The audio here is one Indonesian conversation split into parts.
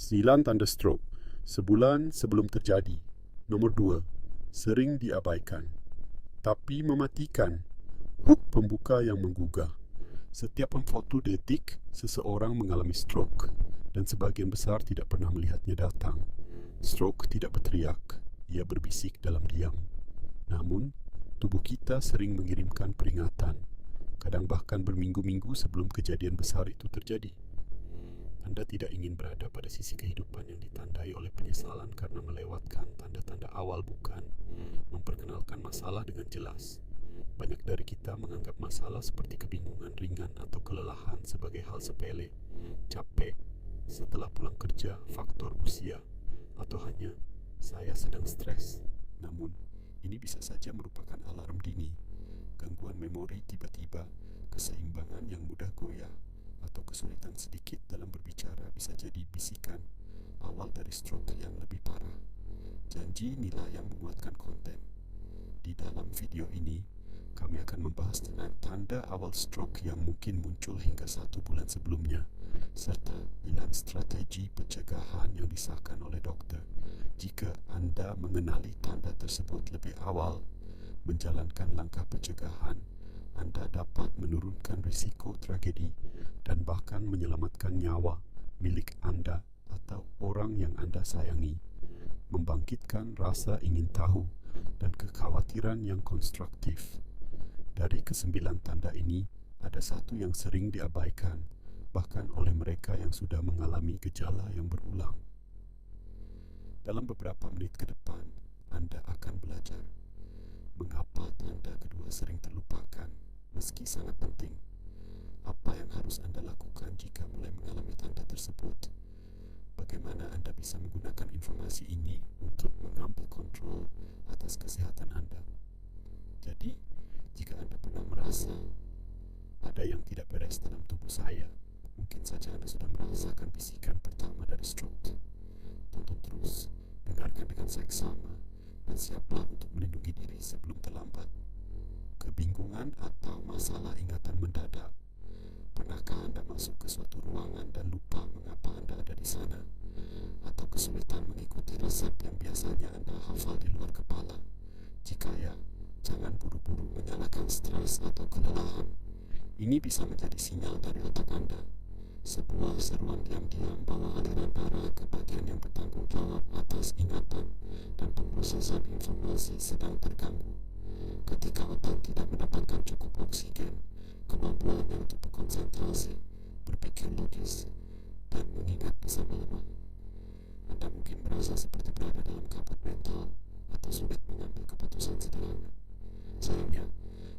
9 tanda stroke, sebulan sebelum terjadi. Nomor 2, sering diabaikan, tapi mematikan. Hook pembuka yang menggugah. Setiap 40 detik, seseorang mengalami stroke dan sebagian besar tidak pernah melihatnya datang. Stroke tidak berteriak, ia berbisik dalam diam. Namun, tubuh kita sering mengirimkan peringatan, kadang bahkan berminggu-minggu sebelum kejadian besar itu terjadi. Anda tidak ingin berada pada sisi kehidupan yang ditandai oleh penyesalan karena melewatkan tanda-tanda awal, bukan memperkenalkan masalah dengan jelas. Banyak dari kita menganggap masalah seperti kebingungan ringan atau kelelahan sebagai hal sepele, capek setelah pulang kerja, faktor usia, atau hanya saya sedang stres. Namun, ini bisa saja merupakan alarm dini, gangguan memori tiba-tiba, keseimbangan yang mudah goyah, atau kesulitan sedikit dalam berbicara bisa jadi bisikan awal dari stroke yang lebih parah. Janji inilah yang menguatkan konten. Di dalam video ini, kami akan membahas tentang tanda awal stroke yang mungkin muncul hingga 1 bulan sebelumnya, serta 9 strategi pencegahan yang disahkan oleh dokter. Jika Anda mengenali tanda tersebut lebih awal, menjalankan langkah pencegahan, Anda dapat menurunkan risiko tragedi dan bahkan menyelamatkan nyawa milik Anda atau orang yang Anda sayangi, membangkitkan rasa ingin tahu dan kekhawatiran yang konstruktif. Dari ke-9 tanda ini, ada satu yang sering diabaikan, bahkan oleh mereka yang sudah mengalami gejala yang berulang. Dalam beberapa menit ke depan, Anda akan belajar mengapa tanda kedua sering terlupakan, meski sangat penting. Apa yang harus Anda lakukan jika mulai mengalami tanda tersebut? Bagaimana Anda bisa menggunakan informasi ini untuk mengambil kontrol atas kesehatan Anda? Jadi, jika Anda pernah merasa ada yang tidak beres dalam tubuh saya, mungkin saja Anda sudah merasakan bisikan pertama dari stroke. Tonton terus, dengarkan dengan seksama, dan siaplah untuk melindungi diri sebelum terlambat. Kebingungan atau masalah ingatan mendadak. Pernahkah Anda masuk ke suatu ruangan dan lupa mengapa Anda ada di sana? Atau kesulitan mengikuti resep yang biasanya Anda hafal di luar kepala? Jika ya, jangan buru-buru menyalahkan stres atau kelelahan. Ini bisa menjadi sinyal dari otak Anda. Sebuah seruan diam-diam bahwa aliran darah ke bagian yang bertanggung jawab atas ingatan dan pemrosesan informasi sedang terganggu. Ketika otak tidak mendapatkan cukup oksigen, kemampuannya untuk berkonsentrasi, berpikir logis, dan mengingat bisa melemah. Anda mungkin merasa seperti berada dalam kabut mental atau sulit mengambil keputusan sederhana. Sayangnya,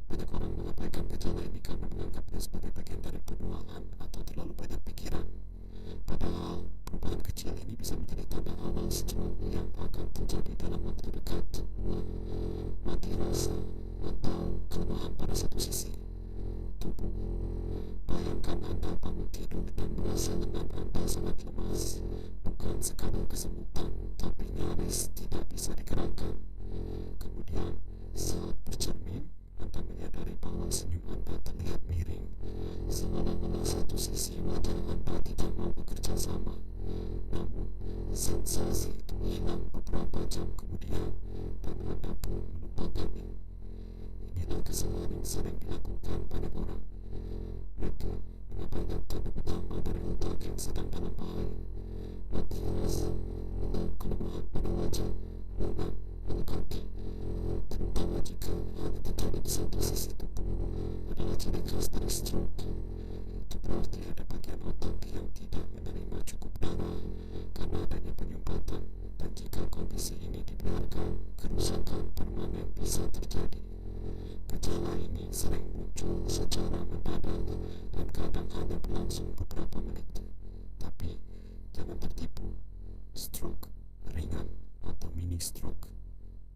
banyak orang mengabaikan gejala ini karena menganggapnya sebagai bagian dari penuaan atau terlalu banyak pikiran. Padahal, perubahan kecil ini bisa menjadi tanda awal stroke yang akan terjadi dalam waktu dekat. Mati rasa atau kelemahan pada satu sisi tubuh. Bayangkan Anda bangun tidur dan merasa lengan Anda sangat lemas, bukan sekadar kesemutan, tapi nyaris tidak bisa digerakkan. Kemudian, saat bercermin, Anda menyadari bahwa senyum Anda terlihat miring, seolah-olah satu sisi wajah Anda tidak mau bekerja sama. Namun, sensasi itu hilang beberapa jam kemudian, dan Anda pun melupakannya. Inilah kesalahan yang sering dilakukan banyak orang. Mereka mengabaikan tanda pertama dari otak yang sedang dalam bahaya. Mati rasa atau kelemahan pada wajah, lengan, atau kaki, terutama jika hanya terjadi di satu sisi tubuh, adalah ciri khas dari stroke. Itu berarti ada bagian otak yang tidak menerima cukup darah karena adanya penyumbatan, dan jika kondisi ini dibiarkan, kerusakan permanen bisa terjadi. Gejala ini sering muncul secara mendadak dan kadang hanya berlangsung beberapa menit. Tapi, jangan tertipu. Stroke ringan atau mini stroke,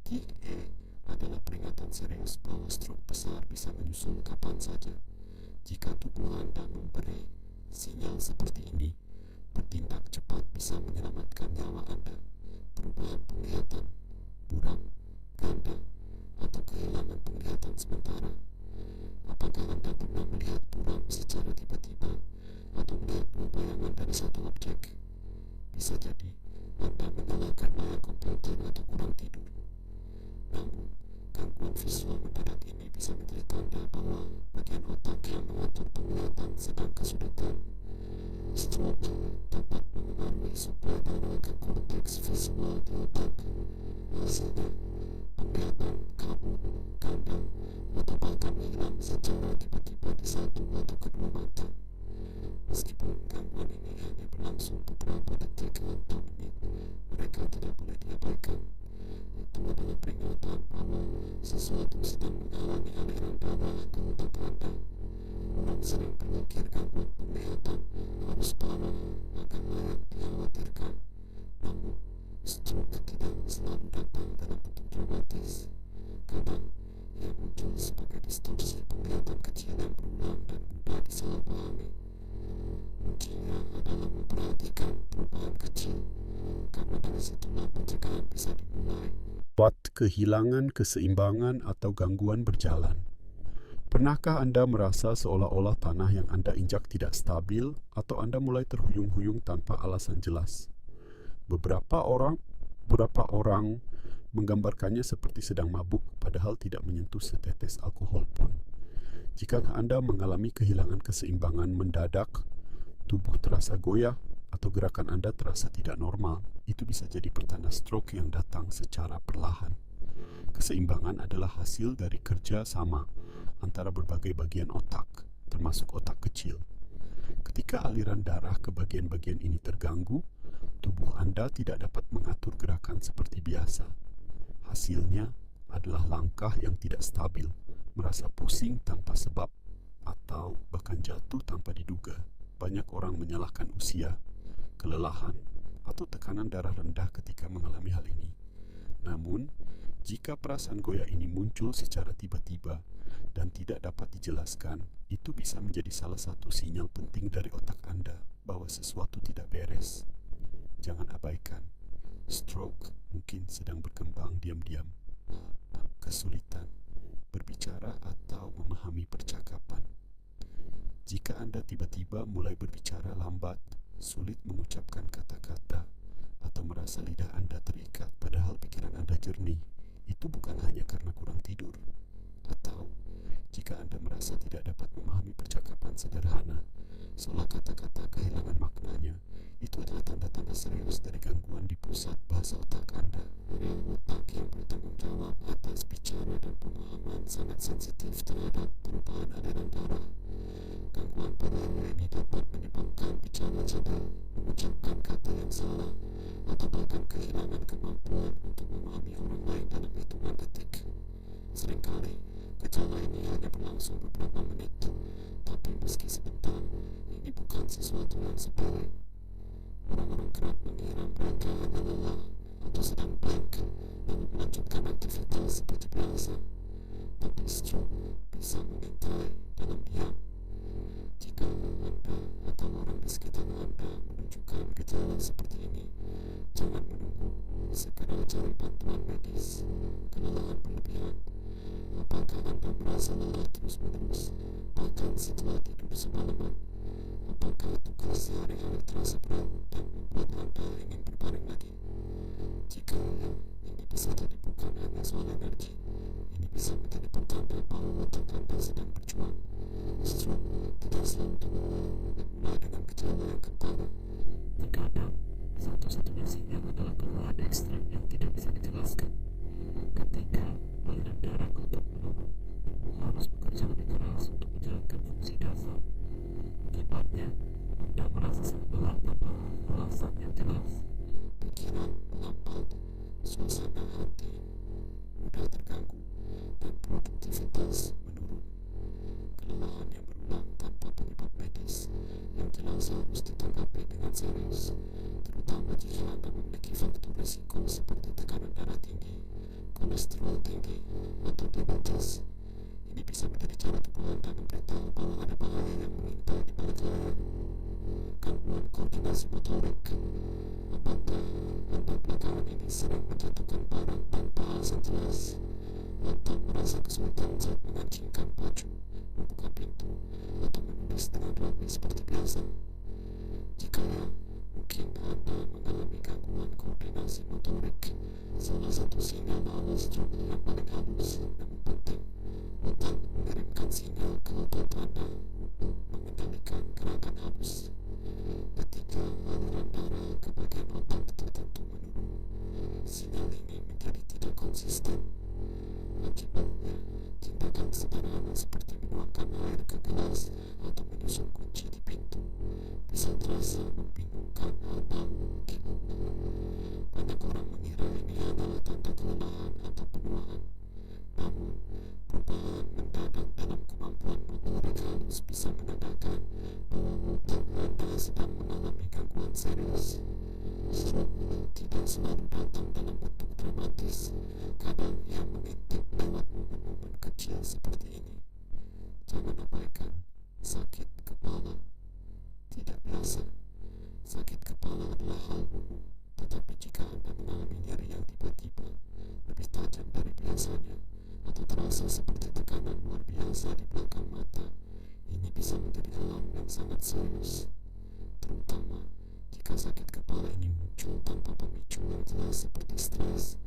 TIA, adalah peringatan serius bahwa stroke besar bisa menyusul kapan saja. Jika tubuh Anda memberi sinyal seperti ini, bertindak cepat bisa menyelamatkan nyawa Anda. Perubahan penglihatan, buram, ganda, atau kehilangan penglihatan sementara. Apakah Anda pernah melihat buram secara tiba-tiba atau melihat dua bayangan dari satu objek? Bisa jadi Anda menyalahkan layar komputer atau kurang tidur. Namun, gangguan visual mendadak ini bisa menjadi tanda bahwa bagian otak yang mengatur penglihatan sedang kesulitan. Stroke dapat mengaruhi suplai darah ke korteks visual di otak. Hasilnya, penglihatan kabur, kandang, atau bahkan hilang secara tiba-tiba di satu atau kedua mata. Meskipun gangguan ini hanya berlangsung beberapa detik atau menit, mereka tidak boleh diabaikan. Itu adalah peringatan bahwa sesuatu sedang menghalangi aliran darah ke otak Anda. Orang sering berpikir gangguan penglihatan harus parah agar layak dikhawatirkan. Namun, stroke tidak selalu datang dalam bentuk dramatis. Kadang, ia muncul sebagai distorsi penglihatan kecil yang berulang dan mudah disalahpahami. Kuncinya adalah memperhatikan perubahan kecil, karena dari situlah pencegahan bisa dimulai. Buat kehilangan keseimbangan atau gangguan berjalan. Pernahkah Anda merasa seolah-olah tanah yang Anda injak tidak stabil atau Anda mulai terhuyung-huyung tanpa alasan jelas? Beberapa orang menggambarkannya seperti sedang mabuk padahal tidak menyentuh setetes alkohol pun. Jika Anda mengalami kehilangan keseimbangan mendadak, tubuh terasa goyah atau gerakan Anda terasa tidak normal, itu bisa jadi pertanda stroke yang datang secara perlahan. Keseimbangan adalah hasil dari kerja sama antara berbagai bagian otak, termasuk otak kecil. Ketika aliran darah ke bagian-bagian ini terganggu, tubuh Anda tidak dapat mengatur gerakan seperti biasa. Hasilnya adalah langkah yang tidak stabil, merasa pusing tanpa sebab, atau bahkan jatuh tanpa diduga. Banyak orang menyalahkan usia, kelelahan, atau tekanan darah rendah ketika mengalami hal ini. Namun, jika perasaan goyah ini muncul secara tiba-tiba dan tidak dapat dijelaskan, itu bisa menjadi salah satu sinyal penting dari otak Anda bahwa sesuatu tidak beres. Jangan abaikan. Stroke mungkin sedang berkembang diam-diam. Kesulitan berbicara atau memahami percakapan. Jika Anda tiba-tiba mulai berbicara lambat, sulit mengucapkan kata-kata, atau merasa lidah Anda terikat padahal pikiran Anda jernih, itu bukan hanya karena kurang tidur. Atau jika Anda merasa tidak dapat memahami percakapan sederhana, seolah kata-kata kehilangan maknanya, itu adalah tanda-tanda serius dari gangguan di pusat bahasa otak Anda. Otak yang bertanggung jawab atas bicara dan pemahaman sangat sensitif terhadap perubahan aliran darah. Gangguan pada area ini dapat menyebabkan bicara cadel, mengucapkan kata yang salah, atau bahkan kehilangan kemampuan untuk memahami orang lain dalam hitungan detik. Seringkali, gejala ini hanya berlangsung beberapa menit, tapi meski sebentar, ini bukan sesuatu yang sepele. Orang-orang kerap mengira mereka hanya lelah atau sedang blank, lalu melanjutkan aktivitas seperti biasa. Tapi stroke bisa mengintai dalam diam. Jika Anda atau orang di sekitar Anda menunjukkan gejala seperti ini, jangan menunggu, segera cari bantuan medis. Kelelahan berlebihan. Apakah Anda merasa lelah terus-menerus, bahkan setelah tidur semalaman? Apakah tugas sehari-hari terasa berat dan membuat Anda ingin berbaring lagi? Jika ini bisa jadi bukan hanya soal energi, ini bisa menjadi pertanda bahwa otak Anda sedang berjuang. Stroke tidak selalu dimulai dengan gejala yang kental. Terkadang, satu-satunya sinyal adalah kelelahan ekstrem yang tidak bisa dijelaskan. Ketika aliran darah ke otak menurun, tubuh harus bekerja lebih keras untuk menjalankan fungsi dasar. Akibatnya, Anda merasa sangat lelah tanpa alasan yang jelas. Pikiran lambat, suasana hati mudah terganggu, dan produktivitas menurun. Kelelahan yang berulang tanpa penyebab medis yang jelas harus ditanggapi dengan serius, terutama jika Anda memiliki faktor risiko seperti tekanan darah tinggi, kolesterol tinggi, atau diabetes. Ini bisa menjadi cara tubuh Anda memberitahu bahwa ada bahaya yang mengintai di balik layar. Gangguan koordinasi motorik. Apakah Anda belakangan ini sering menjatuhkan barang tanpa alasan jelas, atau merasa kesulitan saat mengancingkan baju, membuka pintu, atau menulis dengan rapi seperti biasa? Jika ya, Mungkin Anda mengalami gangguan koordinasi motorik. Salah satu sinyal awal stroke yang paling halus namun penting, otak mengirimkan sinyal ke otot Anda untuk mengendalikan gerakan halus. Ketika aliran darah ke bagian otak tertentu menurun, sinyal ini menjadi tidak konsisten. Akibatnya, tindakan sederhana seperti menuangkan air ke gelas atau menusuk kunci di pintu bisa terasa membingungkan atau mungkin. Banyak orang mengira ini adalah tanda kelelahan atau penuaan. Namun, perubahan mendadak dalam kemampuan motorik halus bisa menandakan bahwa otak Anda sedang mengalami gangguan serius. Stroke tidak selalu datang dalam bentuk dramatis. Kadang ia mengintip lewat momen-momen kecil seperti ini. Jangan abaikan sakit kepala. Tidak biasa. Sakit kepala adalah hal umum, tetapi jika Anda mengalami nyeri yang tiba-tiba, lebih tajam dari biasanya, atau terasa seperti tekanan luar biasa di belakang mata, ini bisa menjadi alarm yang sangat serius. Terutama jika sakit kepala ini muncul tanpa pemicu yang jelas seperti stres,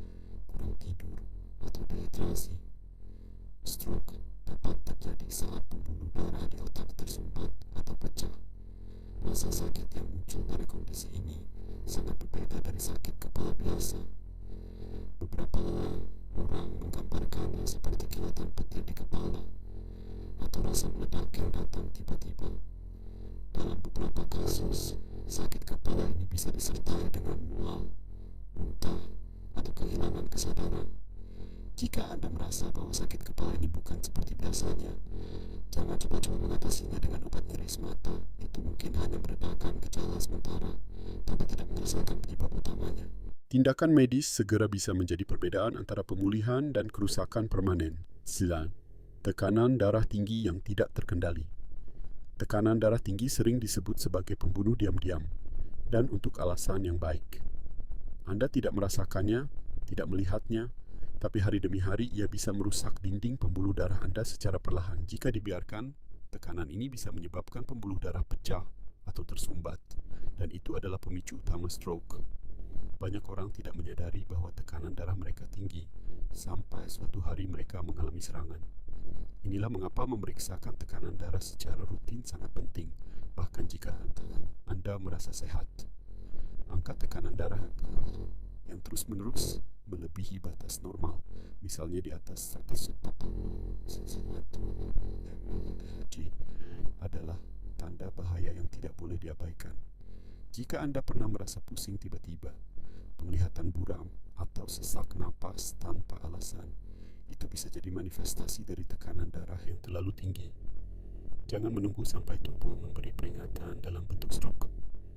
kurang tidur, atau dehidrasi. Stroke dapat terjadi saat pembuluh darah di otak tersumbat atau pecah. Rasa sakit yang muncul dari kondisi ini sangat berbeda dari sakit kepala biasa. Beberapa orang menggambarkannya seperti kilatan petir di kepala atau rasa meledak yang datang tiba-tiba. Dalam beberapa kasus, sakit kepala ini bisa disertai dengan mual, muntah, atau kehilangan kesadaran. Jika Anda merasa bahwa sakit kepala ini bukan seperti biasanya, jangan coba-coba mengatasinya dengan obat nyeri semata. Itu mungkin hanya meredakan gejala sementara, tapi tidak menyelesaikan penyebab utamanya. Tindakan medis segera bisa menjadi perbedaan antara pemulihan dan kerusakan permanen. 9. Tekanan darah tinggi yang tidak terkendali. Tekanan darah tinggi sering disebut sebagai pembunuh diam-diam dan untuk alasan yang baik. Anda tidak merasakannya, tidak melihatnya, tapi hari demi hari ia bisa merusak dinding pembuluh darah Anda secara perlahan. Jika dibiarkan, tekanan ini bisa menyebabkan pembuluh darah pecah atau tersumbat, dan itu adalah pemicu utama stroke. Banyak orang tidak menyadari bahwa tekanan darah mereka tinggi sampai suatu hari mereka mengalami serangan. Inilah mengapa memeriksakan tekanan darah secara rutin sangat penting, bahkan jika Anda merasa sehat. Angka tekanan darah yang terus-menerus melebihi batas normal, misalnya di atas 140 mmHg, adalah tanda bahaya yang tidak boleh diabaikan. Jika Anda pernah merasa pusing tiba-tiba, penglihatan buram, atau sesak napas tanpa alasan, itu bisa jadi manifestasi dari tekanan darah yang terlalu tinggi. Jangan menunggu sampai tubuh memberi peringatan dalam bentuk stroke.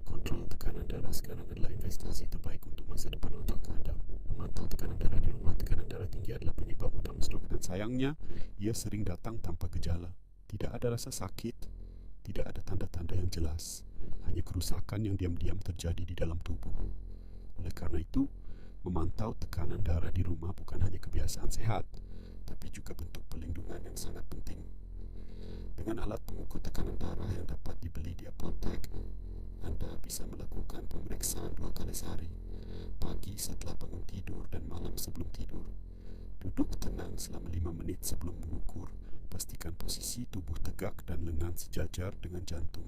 Kontrol tekanan darah sekarang adalah investasi terbaik untuk masa depan otak Anda. Memantau tekanan darah di rumah. Tekanan darah tinggi adalah penyebab utama stroke, dan sayangnya, ia sering datang tanpa gejala. Tidak ada rasa sakit, tidak ada tanda-tanda yang jelas, hanya kerusakan yang diam-diam terjadi di dalam tubuh. Oleh karena itu, memantau tekanan darah di rumah bukan hanya kebiasaan sehat, tapi juga bentuk pelindungan yang sangat penting. Dengan alat pengukur tekanan darah yang dapat dibeli di apotek, Anda bisa melakukan pemeriksaan 2 kali sehari, pagi setelah bangun tidur dan malam sebelum tidur. Duduk tenang selama 5 menit sebelum mengukur. Pastikan posisi tubuh tegak dan lengan sejajar dengan jantung.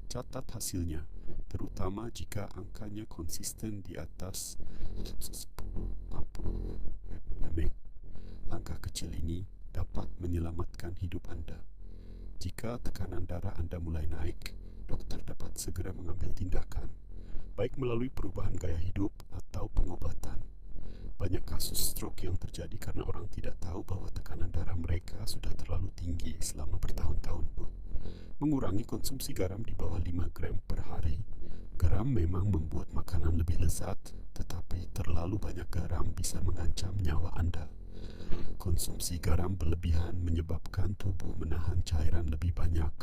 Catat hasilnya, terutama jika angkanya konsisten di atas 10-40 mm. Langkah kecil ini dapat menyelamatkan hidup Anda. Jika tekanan darah Anda mulai naik, dokter dapat segera mengambil tindakan, baik melalui perubahan gaya hidup atau pengobatan. Banyak kasus stroke yang terjadi karena orang tidak tahu bahwa tekanan darah mereka sudah terlalu tinggi selama bertahun-tahun. Mengurangi konsumsi garam di bawah 5 gram per hari. Garam memang membuat makanan lebih lezat, tetapi terlalu banyak garam bisa mengancam nyawa Anda. Konsumsi garam berlebihan menyebabkan tubuh menahan cairan lebih banyak,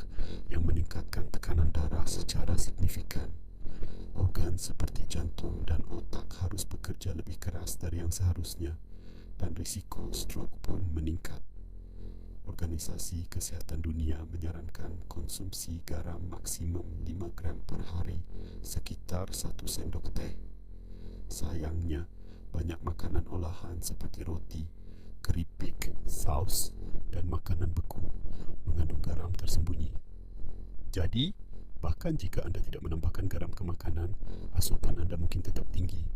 yang meningkatkan tekanan darah secara signifikan. Organ seperti jantung dan otak harus bekerja lebih keras dari yang seharusnya, dan risiko stroke pun meningkat. Organisasi Kesihatan Dunia menyarankan konsumsi garam maksimum 5 gram per hari, sekitar 1 sendok teh. Sayangnya, banyak makanan olahan seperti roti, keripik, saus, dan makanan beku mengandung garam tersembunyi. Jadi, bahkan jika Anda tidak menambahkan garam ke makanan, asupan Anda mungkin tetap tinggi.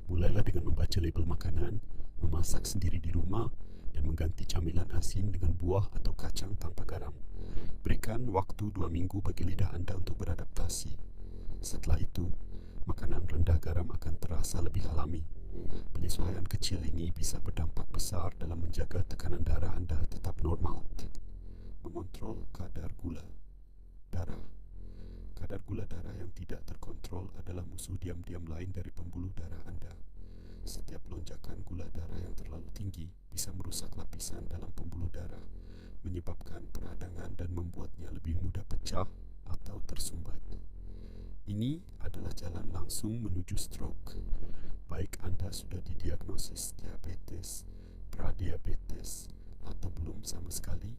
Mulailah dengan membaca label makanan, memasak sendiri di rumah, dan mengganti camilan asin dengan buah atau kacang tanpa garam. Berikan waktu 2 minggu bagi lidah Anda untuk beradaptasi. Setelah itu, makanan rendah garam akan terasa lebih alami. Penyesuaian kecil ini bisa berdampak besar dalam menjaga tekanan darah Anda tetap normal. Mengontrol kadar gula darah. Kadar gula darah yang tidak terkontrol adalah musuh diam-diam lain dari pembuluh darah Anda. Setiap lonjakan gula darah yang terlalu tinggi bisa merusak lapisan dalam pembuluh darah, menyebabkan peradangan dan membuatnya lebih mudah pecah atau tersumbat. Ini adalah jalan langsung menuju stroke. Baik Anda sudah didiagnosis diabetes, pradiabetes, atau belum sama sekali,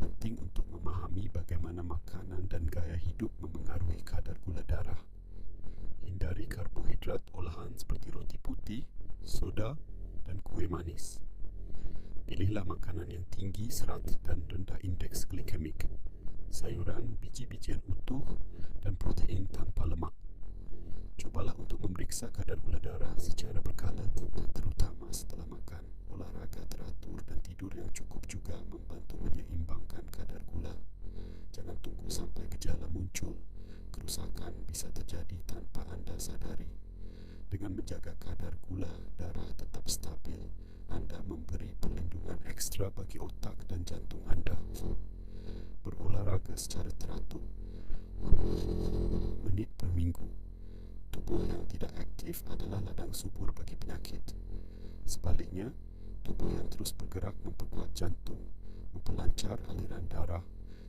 penting untuk memahami bagaimana makanan dan gaya hidup memengaruhi kadar gula darah. Hindari karbohidrat olahan seperti roti putih, soda, dan kue manis. Pilihlah makanan yang tinggi serat dan rendah indeks glikemik, sayuran, biji-bijian utuh, dan protein tanpa lemak. Cobalah untuk memeriksa kadar gula darah secara berkala, terutama setelah makan. Olahraga teratur dan tidur yang cukup juga membantu menyeimbangkan kadar gula. Jangan tunggu sampai gejala muncul. Kerusakan bisa terjadi tanpa Anda sadari. Dengan menjaga kadar gula darah tetap stabil, Anda memberi perlindungan ekstra bagi otak dan jantung Anda. Berolahraga secara teratur, 10 menit per minggu. Tubuh yang tidak aktif adalah ladang subur bagi penyakit. Sebaliknya, tubuh yang terus bergerak memperkuat jantung, memperlancar aliran darah,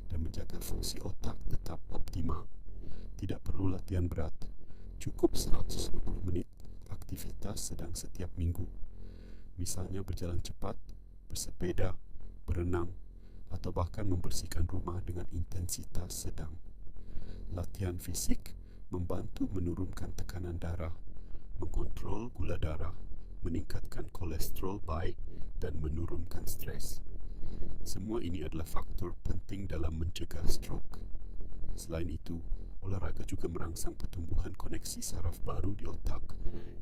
dan menjaga fungsi otak tetap optimal. Tidak perlu latihan berat, cukup 120 menit aktivitas sedang setiap minggu. Misalnya berjalan cepat, bersepeda, berenang, atau bahkan membersihkan rumah dengan intensitas sedang. Latihan fisik membantu menurunkan tekanan darah, mengontrol gula darah, meningkatkan kolesterol baik, dan menurunkan stres. Semua ini adalah faktor penting dalam mencegah stroke. Selain itu, olahraga juga merangsang pertumbuhan koneksi saraf baru di otak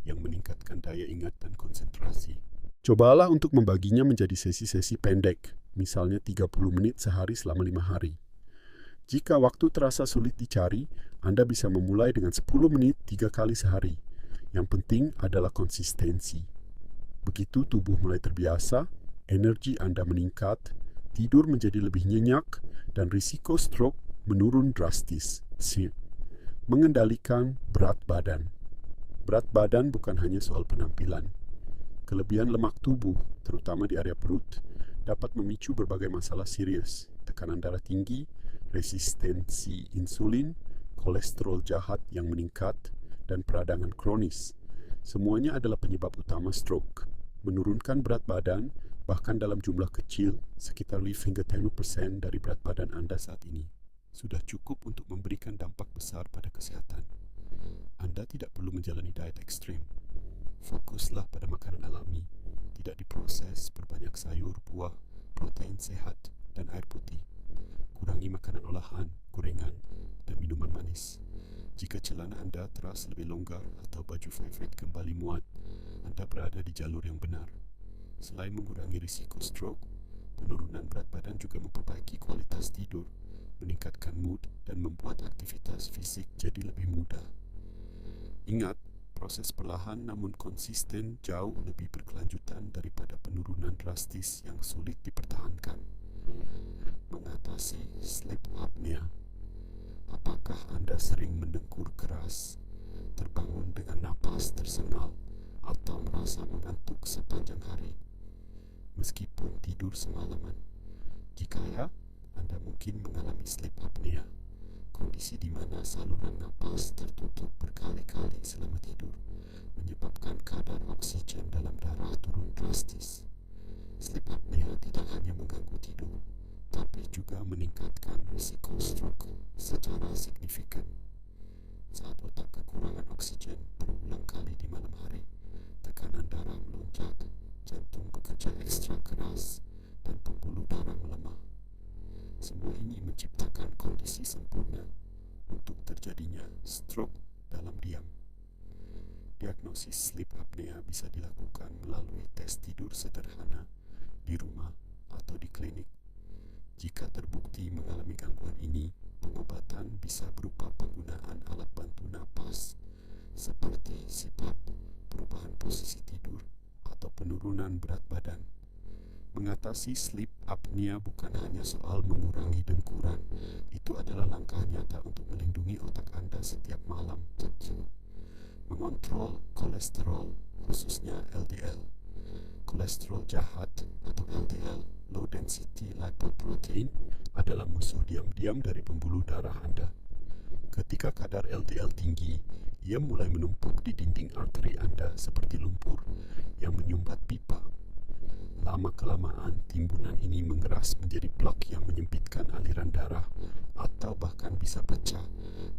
yang meningkatkan daya ingat dan konsentrasi. Cobalah untuk membaginya menjadi sesi-sesi pendek, misalnya 30 menit sehari selama 5 hari. Jika waktu terasa sulit dicari, Anda bisa memulai dengan 10 menit 3 kali sehari. Yang penting adalah konsistensi. Begitu tubuh mulai terbiasa, energi Anda meningkat, tidur menjadi lebih nyenyak, dan risiko stroke menurun drastis. Mengendalikan berat badan. Berat badan bukan hanya soal penampilan. Kelebihan lemak tubuh, terutama di area perut, dapat memicu berbagai masalah serius, tekanan darah tinggi, resistensi insulin, kolesterol jahat yang meningkat, dan peradangan kronis. Semuanya adalah penyebab utama stroke. Menurunkan berat badan, bahkan dalam jumlah kecil, sekitar 5 hingga 10% dari berat badan Anda saat ini, sudah cukup untuk memberikan dampak besar pada kesehatan. Anda tidak perlu menjalani diet ekstrim. Fokuslah pada makanan alami, tidak diproses, berbanyak sayur, buah, protein sehat, dan air putih. Kurangi makanan olahan, gorengan, dan minuman manis. Jika celana Anda terasa lebih longgar atau baju favorit kembali muat, Anda berada di jalur yang benar. Selain mengurangi risiko stroke, penurunan berat badan juga memperbaiki kualitas tidur, meningkatkan mood, dan membuat aktivitas fisik jadi lebih mudah. Ingat, proses perlahan namun konsisten jauh lebih berkelanjutan daripada penurunan drastis yang sulit dipertahankan. Mengatasi sleep apnea. Apakah Anda sering mendengkur keras, terbangun dengan napas tersengal, atau merasa mengantuk sepanjang hari, meskipun tidur semalaman? Jika ya, Anda mungkin mengalami sleep apnea, kondisi di mana saluran napas tertutup berkali-kali selama tidur, menyebabkan kadar oksigen dalam darah turun drastis. Sleep apnea tidak hanya mengganggu tidur, stroke dalam diam. Diagnosis sleep apnea bisa dilakukan melalui tes tidur sederhana di rumah atau di klinik. Jika terbukti mengalami gangguan ini, pengobatan bisa berupa penggunaan alat bantu napas seperti CPAP, perubahan posisi tidur, atau penurunan berat badan. Mengatasi sleep apnea bukan hanya soal mengurangi dengkuran, itu adalah langkah nyata untuk melindungi otak Anda setiap malam. Mengontrol kolesterol, khususnya LDL. Kolesterol jahat atau LDL, low density lipoprotein, adalah musuh diam-diam dari pembuluh darah Anda. Ketika kadar LDL tinggi, ia mulai menumpuk di dinding arteri Anda seperti lumpur yang menyumbat pipa. Lama-kelamaan, timbunan ini mengeras menjadi blok yang menyempitkan aliran darah atau bahkan bisa pecah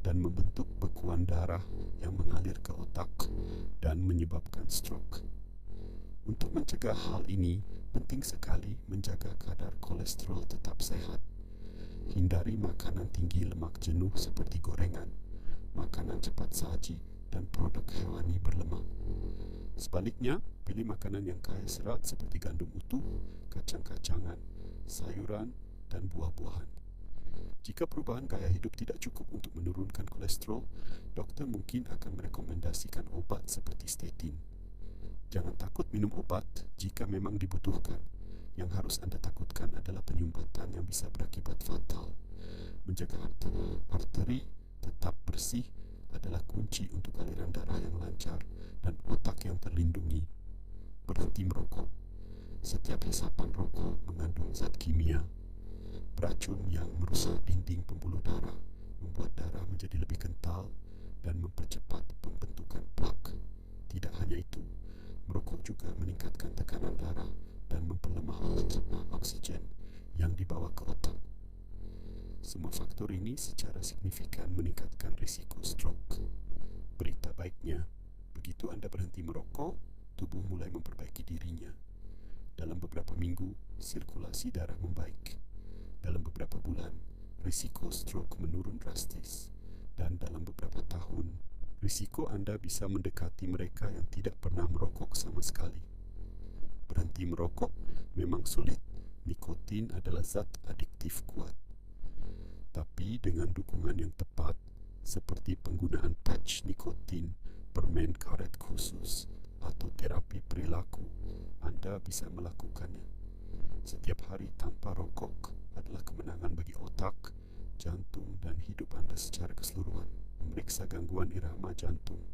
dan membentuk bekuan darah yang mengalir ke otak dan menyebabkan stroke. Untuk mencegah hal ini, penting sekali menjaga kadar kolesterol tetap sehat. Hindari makanan tinggi lemak jenuh seperti gorengan, makanan cepat saji, dan produk hewani berlemak. Sebaliknya, pilih makanan yang kaya serat seperti gandum utuh, kacang-kacangan, sayuran, dan buah-buahan. Jika perubahan gaya hidup tidak cukup untuk menurunkan kolesterol, dokter mungkin akan merekomendasikan obat seperti statin. Jangan takut minum obat jika memang dibutuhkan. Yang harus Anda takutkan adalah penyumbatan yang bisa berakibat fatal. Menjaga arteri tetap bersih adalah kunci untuk aliran darah yang lancar dan otak yang terlindungi. Berhenti merokok. Setiap hisapan rokok mengandung zat kimia, beracun yang merusak dinding pembuluh darah, membuat darah menjadi lebih kental, dan mempercepat pembentukan plak. Tidak hanya itu, merokok juga meningkatkan tekanan darah dan memperlemah oksigen yang dibawa ke otak. Semua faktor ini secara signifikan meningkatkan risiko stroke. Berita baiknya, begitu Anda berhenti merokok, tubuh mulai memperbaiki dirinya. Dalam beberapa minggu, sirkulasi darah membaik. Dalam beberapa bulan, risiko stroke menurun drastis. Dan dalam beberapa tahun, risiko Anda bisa mendekati mereka yang tidak pernah merokok sama sekali. Berhenti merokok memang sulit. Nikotin adalah zat adiktif kuat. Tapi dengan dukungan yang tepat, seperti penggunaan patch nikotin, permen karet khusus, atau terapi perilaku, Anda bisa melakukannya. Setiap hari tanpa rokok adalah kemenangan bagi otak, jantung, dan hidup Anda secara keseluruhan. Memeriksa gangguan irama jantung,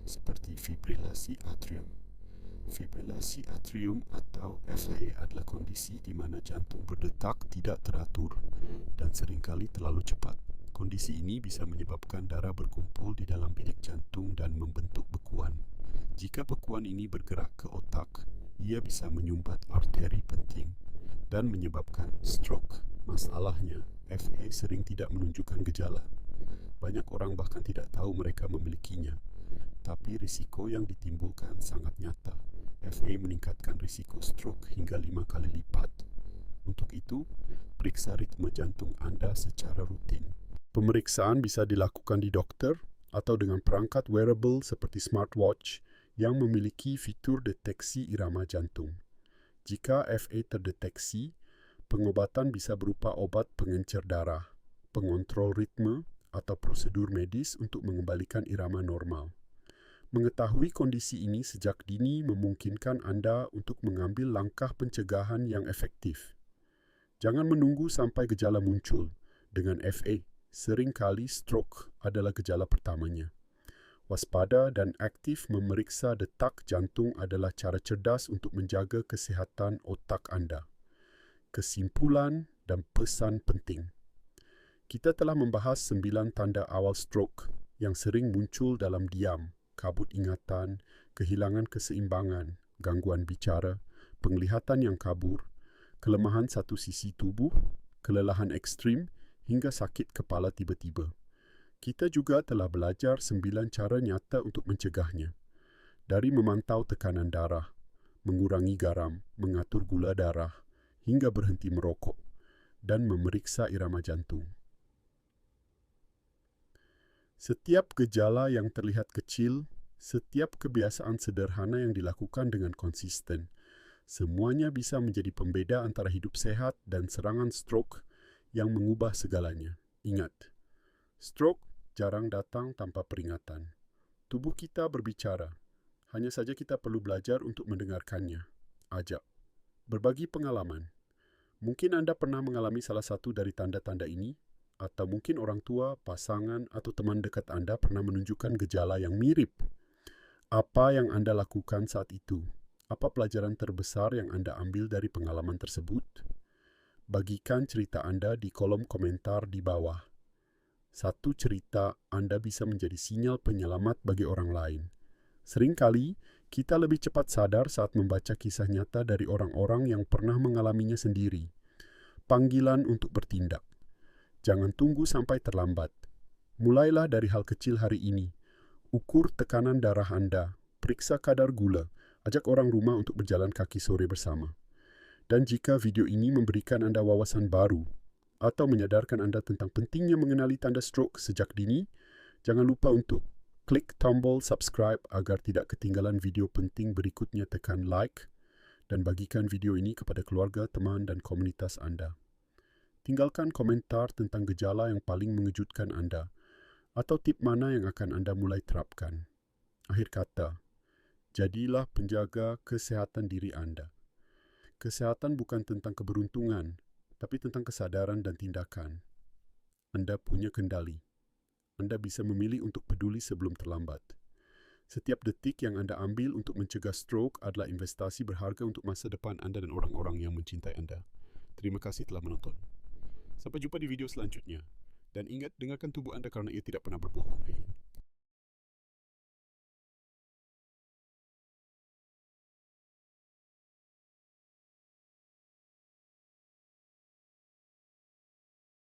seperti fibrilasi atrium. Fibrilasi atrium atau FA adalah kondisi di mana jantung berdetak tidak teratur dan seringkali terlalu cepat. Kondisi ini bisa menyebabkan darah berkumpul di dalam bilik jantung dan membentuk bekuan. Jika bekuan ini bergerak ke otak, ia bisa menyumbat arteri penting dan menyebabkan stroke. Masalahnya, FA sering tidak menunjukkan gejala. Banyak orang bahkan tidak tahu mereka memilikinya, tapi risiko yang ditimbulkan sangat nyata. FA meningkatkan risiko stroke hingga 5 kali lipat. Untuk itu, periksa ritme jantung Anda secara rutin. Pemeriksaan bisa dilakukan di dokter atau dengan perangkat wearable seperti smartwatch yang memiliki fitur deteksi irama jantung. Jika FA terdeteksi, pengobatan bisa berupa obat pengencer darah, pengontrol ritme, atau prosedur medis untuk mengembalikan irama normal. Mengetahui kondisi ini sejak dini memungkinkan Anda untuk mengambil langkah pencegahan yang efektif. Jangan menunggu sampai gejala muncul. Dengan FA, seringkali stroke adalah gejala pertamanya. Waspada dan aktif memeriksa detak jantung adalah cara cerdas untuk menjaga kesihatan otak Anda. Kesimpulan dan pesan penting. Kita telah membahas 9 tanda awal stroke yang sering muncul dalam diam, kabut ingatan, kehilangan keseimbangan, gangguan bicara, penglihatan yang kabur, kelemahan satu sisi tubuh, kelelahan ekstrim, hingga sakit kepala tiba-tiba. Kita juga telah belajar 9 cara nyata untuk mencegahnya. Dari memantau tekanan darah, mengurangi garam, mengatur gula darah, hingga berhenti merokok, dan memeriksa irama jantung. Setiap gejala yang terlihat kecil, setiap kebiasaan sederhana yang dilakukan dengan konsisten, semuanya bisa menjadi pembeda antara hidup sehat dan serangan stroke yang mengubah segalanya. Ingat, stroke jarang datang tanpa peringatan. Tubuh kita berbicara, hanya saja kita perlu belajar untuk mendengarkannya. Ajak, berbagi pengalaman. Mungkin Anda pernah mengalami salah satu dari tanda-tanda ini, atau mungkin orang tua, pasangan, atau teman dekat Anda pernah menunjukkan gejala yang mirip. Apa yang Anda lakukan saat itu? Apa pelajaran terbesar yang Anda ambil dari pengalaman tersebut? Bagikan cerita Anda di kolom komentar di bawah. Satu cerita Anda bisa menjadi sinyal penyelamat bagi orang lain. Seringkali, kita lebih cepat sadar saat membaca kisah nyata dari orang-orang yang pernah mengalaminya sendiri. Panggilan untuk bertindak. Jangan tunggu sampai terlambat. Mulailah dari hal kecil hari ini. Ukur tekanan darah Anda, periksa kadar gula, ajak orang rumah untuk berjalan kaki sore bersama. Dan jika video ini memberikan Anda wawasan baru atau menyadarkan Anda tentang pentingnya mengenali tanda stroke sejak dini, jangan lupa untuk klik tombol subscribe agar tidak ketinggalan video penting berikutnya. Tekan like dan bagikan video ini kepada keluarga, teman, dan komunitas Anda. Tinggalkan komentar tentang gejala yang paling mengejutkan Anda atau tip mana yang akan Anda mulai terapkan. Akhir kata, jadilah penjaga kesehatan diri Anda. Kesehatan bukan tentang keberuntungan, tapi tentang kesadaran dan tindakan. Anda punya kendali. Anda bisa memilih untuk peduli sebelum terlambat. Setiap detik yang Anda ambil untuk mencegah stroke adalah investasi berharga untuk masa depan Anda dan orang-orang yang mencintai Anda. Terima kasih telah menonton. Sampai jumpa di video selanjutnya. Dan ingat, dengarkan tubuh Anda karena ia tidak pernah berbohong.